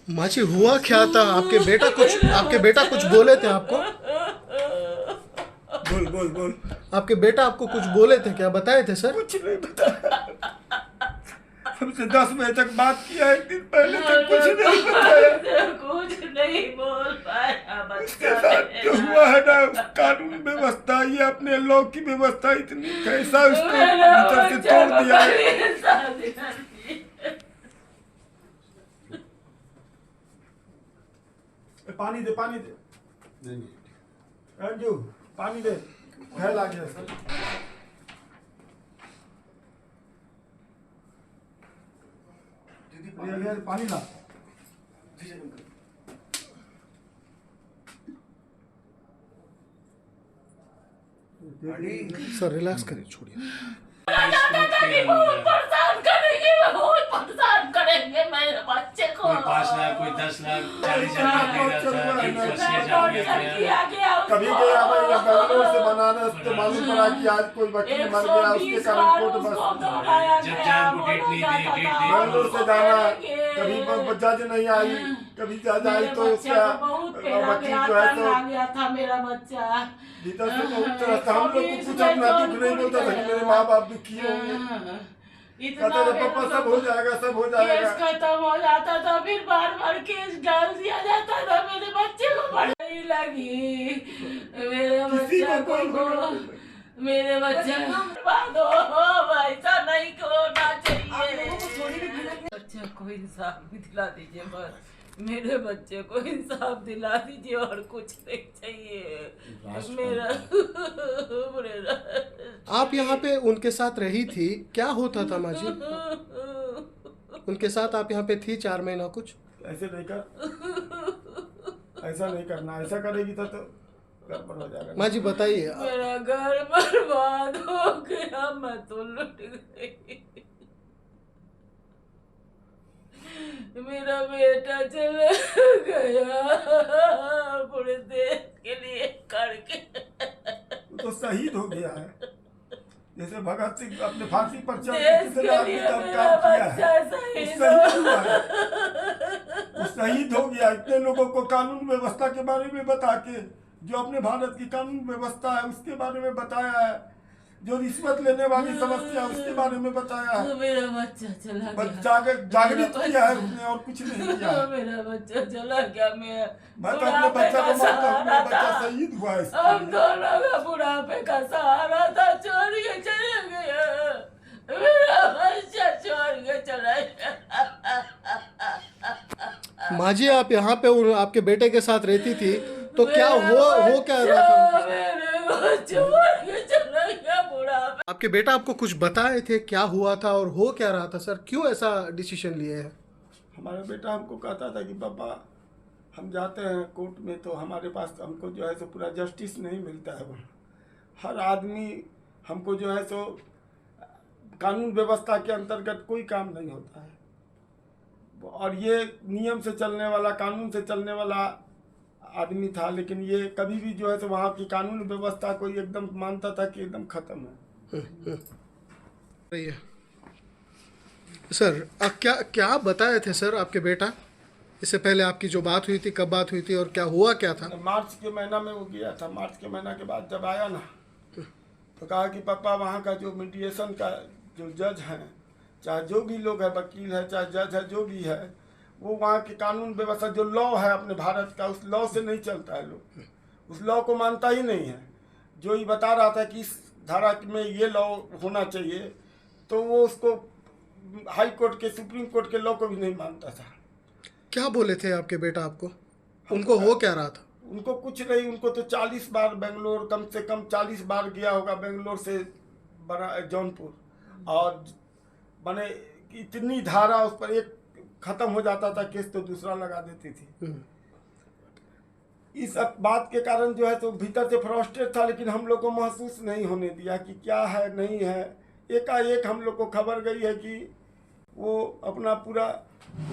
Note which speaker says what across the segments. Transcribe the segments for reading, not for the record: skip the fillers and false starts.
Speaker 1: माँ जी हुआ क्या था? आपके बेटा कुछ बोले थे आपको?
Speaker 2: बोल बोल बोल।
Speaker 1: आपके बेटा आपको कुछ बोले थे क्या? बताए थे सर?
Speaker 2: कुछ नहीं बताया। हमसे 10 बजे तक बात किया, एक दिन पहले तक कुछ नहीं बताया।
Speaker 3: कुछ नहीं बोल पाया
Speaker 2: उसके
Speaker 3: बच्चा
Speaker 2: साथ जो हुआ है ना, कानून व्यवस्था, ये अपने लॉ की व्यवस्था इतनी कैसा उसको भीतर से तोड़ दिया है। पानी दे, पानी दे अंजू, पानी दे, घायल आ गया सर। पानी ला।
Speaker 1: सर रिलैक्स करिए, छोड़िए।
Speaker 3: परेशान करेंगे, बहुत परेशान करेंगे मेरे बच्चे को।
Speaker 4: कोई 5 लाख, कोई 10 लाख, 40,000
Speaker 2: कभी गया मैं बेंगलोर से बनारस, तो मालूम पड़ा कि आज कोई वकील मर गया, उसके कारण कोर्ट बस
Speaker 4: जब जान को डेट नहीं दी, डेट दी।
Speaker 2: बेंगलोर से जाना, कभी जज नहीं आई, कभी जज आई तो उसका वकील जो है तो
Speaker 3: गया था मेरा बच्चा
Speaker 2: भीतर से बहुत तरह से हम लोग को कुछ अपना दुख नहीं बोलता था कि मेरे माँ बाप दुखी होंगे। कहते थे पापा सब हो जाएगा, सब हो जाएगा।
Speaker 3: केस खत्म हो जाता था, फिर बार बार केस डाल दिया जाता था। मेरे बच्चे को बड़ी लगी, मेरे बच्चे को, मेरे बच्चे ऐसा नहीं होना चाहिए। बच्चे को इंसाफ भी दिला दीजिए, बस मेरे बच्चे को इंसाफ दिला दीजिए, और कुछ नहीं चाहिए मेरा।
Speaker 1: आप यहाँ पे उनके साथ रही थी, क्या होता था माँ जी? उनके साथ आप यहाँ पे थी 4 महीना कुछ?
Speaker 2: ऐसे नहीं कर, ऐसा नहीं करना, ऐसा करेगी तो गड़बड़ हो जाएगा।
Speaker 1: माँ जी बताइए।
Speaker 3: मेरा घर बर्बाद हो गया, मैं तो लुट गई। मेरा बेटा चला गया पूरे देश के लिए करके।
Speaker 2: वो तो शहीद हो गया है, जैसे भगत सिंह अपने फांसी पर चढ़
Speaker 3: देश
Speaker 2: के
Speaker 3: के
Speaker 2: आदमी
Speaker 3: लिए
Speaker 2: तब
Speaker 3: मेरा
Speaker 2: काम किया
Speaker 3: बच्चा
Speaker 2: है,
Speaker 3: शहीद
Speaker 2: वो शहीद हुआ है, वो शहीद हो गया। इतने लोगों को कानून व्यवस्था के बारे में बता के, जो अपने भारत की कानून व्यवस्था है उसके बारे में बताया है, जो रिश्वत लेने वाली समस्या उसके बारे में बताया है।
Speaker 3: मेरा बच्चा चला गया,
Speaker 2: जागृत किया है उसने, और कुछ नहीं किया।
Speaker 3: मेरा बच्चा चला गया।
Speaker 2: मैं तो अपने बच्चा को मानता हूँ, मेरा बच्चा शहीद हुआ है।
Speaker 3: हम दोनों का बुढ़ापे का सहारा था, छोड़ के चले गया। मेरा बच्चा छोड़ के चला गया।
Speaker 1: माँ जी आप यहाँ पे आपके बेटे के साथ रहती थी, तो क्या हो क्या रहा था?
Speaker 3: मेरे को छोड़ के चला गया बुढ़ापे।
Speaker 1: आपके बेटा आपको कुछ बताए थे क्या हुआ था और हो क्या रहा था सर? क्यों ऐसा डिसीजन लिए हैं?
Speaker 2: हमारा बेटा हमको कहता था कि पापा हम जाते हैं कोर्ट में तो हमारे पास हमको जो है सो पूरा जस्टिस नहीं मिलता है। हर आदमी हमको जो है सो कानून व्यवस्था के अंतर्गत कोई काम नहीं होता है, और ये नियम से चलने वाला, कानून से चलने वाला आदमी था, लेकिन ये कभी भी जो है तो वहाँ की कानून व्यवस्था को एकदम मानता था कि एकदम खत्म है।
Speaker 1: सर क्या क्या बताए थे सर आपके बेटा? इससे पहले आपकी जो बात हुई थी, कब बात हुई थी और क्या हुआ क्या था?
Speaker 2: मार्च के महीना में वो गया था। मार्च के महीना के बाद जब आया ना, तो कहा कि पापा वहाँ का जो मीडिएशन का जो जज हैं, चाहे जो भी लोग है, वकील है, चाहे जज है, जो भी है, वो वहाँ की कानून व्यवस्था जो लॉ है अपने भारत का, उस लॉ से नहीं चलता है। लोग उस लॉ को मानता ही नहीं है। जो ये बता रहा था कि इस धारा में ये लॉ होना चाहिए, तो वो उसको हाई कोर्ट के, सुप्रीम कोर्ट के लॉ को भी नहीं मानता था।
Speaker 1: क्या बोले थे आपके बेटा आपको? उनको हो क्या रहा था?
Speaker 2: उनको कुछ नहीं, उनको तो 40 बार बेंगलोर, कम से कम 40 बार गया होगा बेंगलोर से बना जौनपुर, और माने इतनी धारा उस पर, एक खत्म हो जाता था केस तो दूसरा लगा देती थी। इस बात के कारण जो है तो भीतर से फ्रस्ट्रेट था, लेकिन हम लोग को महसूस नहीं होने दिया कि क्या है नहीं है। एकाएक हम लोग को खबर गई है कि वो अपना पूरा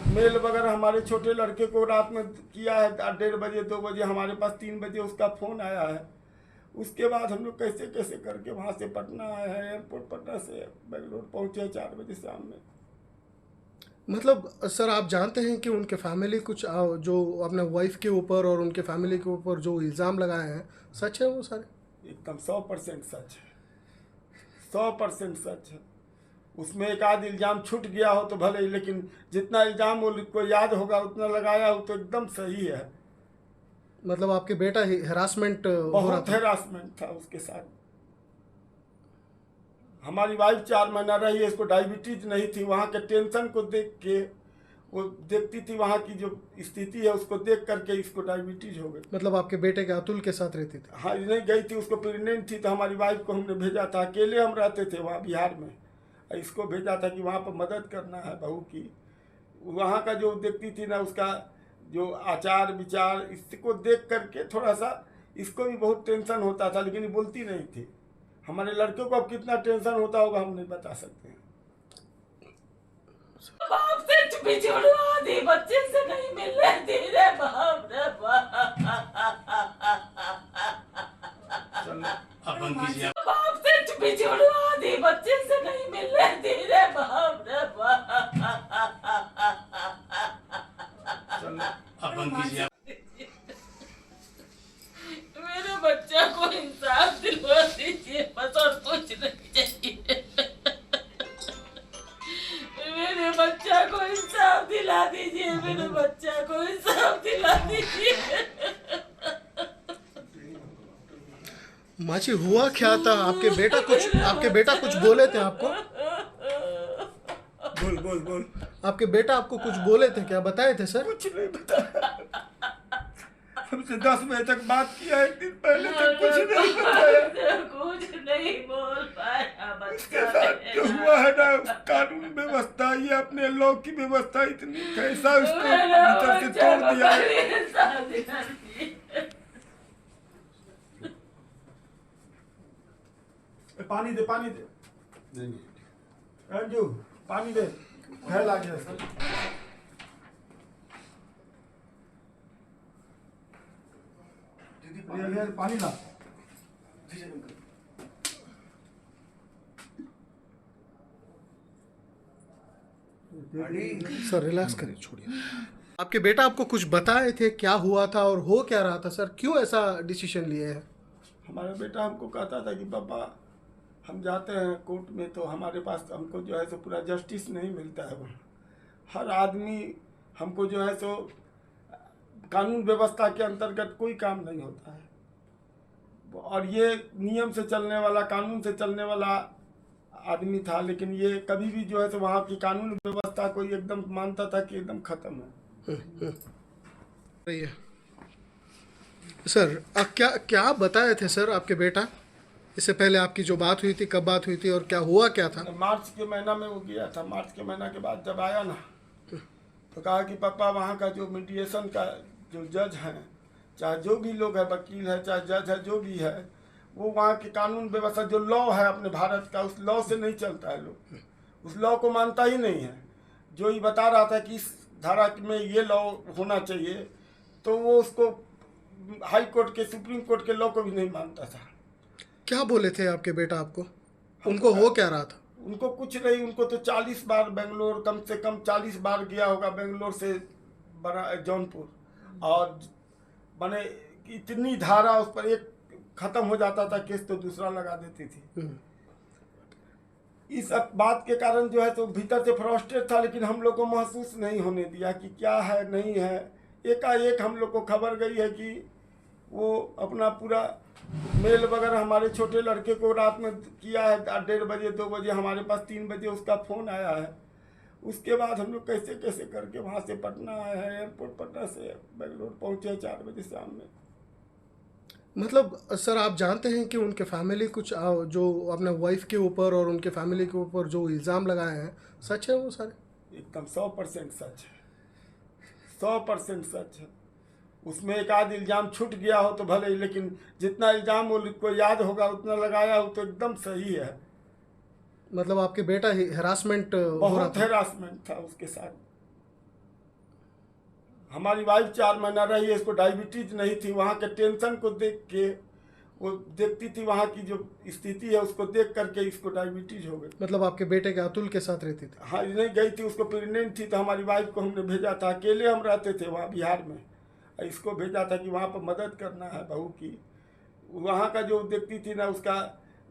Speaker 2: मेल वगैरह हमारे छोटे लड़के को रात में किया है 1:30 बजे 2 बजे, हमारे पास 3 बजे उसका फ़ोन आया है। उसके बाद हम लोग कैसे कैसे करके वहाँ से पटना आए हैं, एयरपोर्ट पटना से बेंगलोर पहुँचे 4 बजे शाम में।
Speaker 1: मतलब सर आप जानते हैं कि उनके फैमिली कुछ जो अपने वाइफ के ऊपर और उनके फैमिली के ऊपर जो इल्ज़ाम लगाए हैं, सच है वो सारे?
Speaker 2: एकदम 100% सच है, 100% सच है। उसमें एक आध इल्ज़ाम छूट गया हो तो भले ही, लेकिन जितना इल्ज़ाम वो को याद होगा उतना लगाया हो तो एकदम सही है।
Speaker 1: मतलब आपके बेटा हेरासमेंट हो रहा
Speaker 2: बहुत
Speaker 1: था?
Speaker 2: हेरासमेंट था उसके साथ। हमारी वाइफ 4 महीना रही है, इसको डायबिटीज नहीं थी। वहाँ के टेंशन को देख के वो देखती थी, वहाँ की जो स्थिति है उसको देख करके इसको डायबिटीज हो गई।
Speaker 1: मतलब आपके बेटे के अतुल के साथ रहती थी?
Speaker 2: हाँ, नहीं गई थी, उसको प्रेग्नेंट थी तो हमारी वाइफ को हमने भेजा था। अकेले हम रहते थे वहाँ बिहार में, इसको भेजा था कि वहाँ पर मदद करना है बहू की। वहाँ का जो देखती थी ना, उसका जो आचार विचार, इसको देख करके थोड़ा सा इसको भी बहुत टेंशन होता था, लेकिन ये बोलती नहीं थी। हमारे लड़कों को अब कितना टेंशन होता होगा हम नहीं बता सकते हैं।
Speaker 3: बाप से बिछुड़वा दी, बच्चे से नहीं मिलने दी रे बाप रे बाप।
Speaker 4: अब अंकी जी आप
Speaker 3: बाप से बिछुड़वा दी, बच्चे से नहीं मिलने दी रे बाप रे बाप।
Speaker 4: अब अंकी जी आप
Speaker 3: मेरे बच्चा को इंसाफ दिलवा दीजिए बस, और कुछ नहीं चाहिए। मेरे बच्चा को इंसाफ दिला दीजिए, मेरे बच्चा को इंसाफ दिला दीजिए।
Speaker 1: माची हुआ क्या था? आपके बेटा कुछ बोले थे आपको?
Speaker 2: बोल बोल बोल।
Speaker 1: आपके बेटा आपको कुछ बोले थे क्या? बताए थे सर?
Speaker 2: कुछ नहीं बताया, हमसे 10 बजे तक बात किया, एक दिन पहले तक कुछ नहीं बताया।
Speaker 3: कुछ नहीं बोल पाया
Speaker 2: इसके
Speaker 3: बच्चा।
Speaker 2: साथ जो हुआ है ना, कानून व्यवस्था, ये अपने लॉ की व्यवस्था इतनी कैसा उसको भीतर से तोड़ दिया है। पानी दे, पानी दे अंजू, पानी दे, फैल आ गया सर। पानी ला।
Speaker 1: सर रिलैक्स करिए, छोड़िए। आपके बेटा आपको कुछ बताए थे क्या हुआ था और हो क्या रहा था सर? क्यों ऐसा डिसीजन लिए हैं?
Speaker 2: हमारा बेटा हमको कहता था कि पापा हम जाते हैं कोर्ट में तो हमारे पास हमको जो है सो पूरा जस्टिस नहीं मिलता है वहाँ। हर आदमी हमको जो है सो कानून व्यवस्था के अंतर्गत कोई काम नहीं होता है, और ये नियम से चलने वाला, कानून से चलने वाला आदमी था। लेकिन ये कभी भी जो है सो वहाँ की कानून व्यवस्था को एकदम मानता था कि एकदम खत्म है।
Speaker 1: सही है सर। क्या बताए थे सर आपके बेटा? इससे पहले आपकी जो बात हुई थी, कब बात हुई थी और क्या हुआ क्या था?
Speaker 2: मार्च के महीना में वो गया था। मार्च के महीना के बाद जब आया ना, तो कहा कि पापा वहाँ का जो मीडिएशन का जो जज हैं, चाहे जो भी लोग है, वकील है, चाहे जज है, जो भी है, वो वहाँ के कानून व्यवस्था जो लॉ है अपने भारत का, उस लॉ से नहीं चलता है। लोग उस लॉ को मानता ही नहीं है। जो ये बता रहा था कि इस धारा में ये लॉ होना चाहिए, तो वो उसको हाई कोर्ट के, सुप्रीम कोर्ट के लॉ को भी नहीं मानता था।
Speaker 1: क्या बोले थे आपके बेटा आपको? उनको हो क्या रहा था?
Speaker 2: उनको कुछ नहीं, उनको तो 40 बार बेंगलोर, कम से कम 40 बार गया होगा बेंगलोर से बड़ा जौनपुर, और मैंने इतनी धारा उस पर, एक खत्म हो जाता था केस तो दूसरा लगा देती थी। इस बात के कारण जो है तो भीतर से फ्रस्ट्रेट था, लेकिन हम लोग को महसूस नहीं होने दिया कि क्या है नहीं है। एकाएक हम लोग को खबर गई है कि वो अपना पूरा मेल वगैरह हमारे छोटे लड़के को रात में किया है 1:30 बजे 2 बजे, हमारे पास 3 बजे उसका फ़ोन आया है। उसके बाद हम लोग कैसे कैसे करके वहाँ से पटना आए हैं, एयरपोर्ट पटना से बेंगलोर पहुँचे 4 बजे शाम में।
Speaker 1: मतलब सर आप जानते हैं कि उनके फैमिली कुछ जो अपने वाइफ के ऊपर और उनके फैमिली के ऊपर जो इल्ज़ाम लगाए हैं, सच है वो सारे?
Speaker 2: एकदम 100% सच है, 100% सच है। उसमें एक आध इल्ज़ाम छूट गया हो तो भले ही, लेकिन जितना इल्ज़ाम वो को याद होगा उतना लगाया हो तो एकदम सही है।
Speaker 1: मतलब आपके बेटा हेरासमेंट हो रहा
Speaker 2: बहुत
Speaker 1: था?
Speaker 2: हेरासमेंट था उसके साथ। हमारी वाइफ 4 महीना रही है, इसको डायबिटीज नहीं थी। वहाँ के टेंशन को देख के वो देखती थी वहाँ की जो स्थिति है, उसको देख करके इसको डायबिटीज हो गई।
Speaker 1: मतलब आपके बेटे के अतुल के साथ रहती थी?
Speaker 2: हाँ, नहीं गई थी, उसको प्रेगनेंट थी, तो हमारी वाइफ को हमने भेजा था, अकेले हम रहते थे वहाँ बिहार में, इसको भेजा था कि वहाँ पर मदद करना है बहू की। वहाँ का जो देखती थी ना, उसका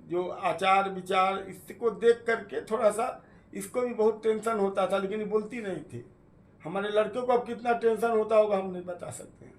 Speaker 2: जो आचार विचार, इसको देख करके थोड़ा सा इसको भी बहुत टेंशन होता था, लेकिन ये बोलती नहीं थी। हमारे लड़कों को अब कितना टेंशन होता होगा हम नहीं बता सकते हैं।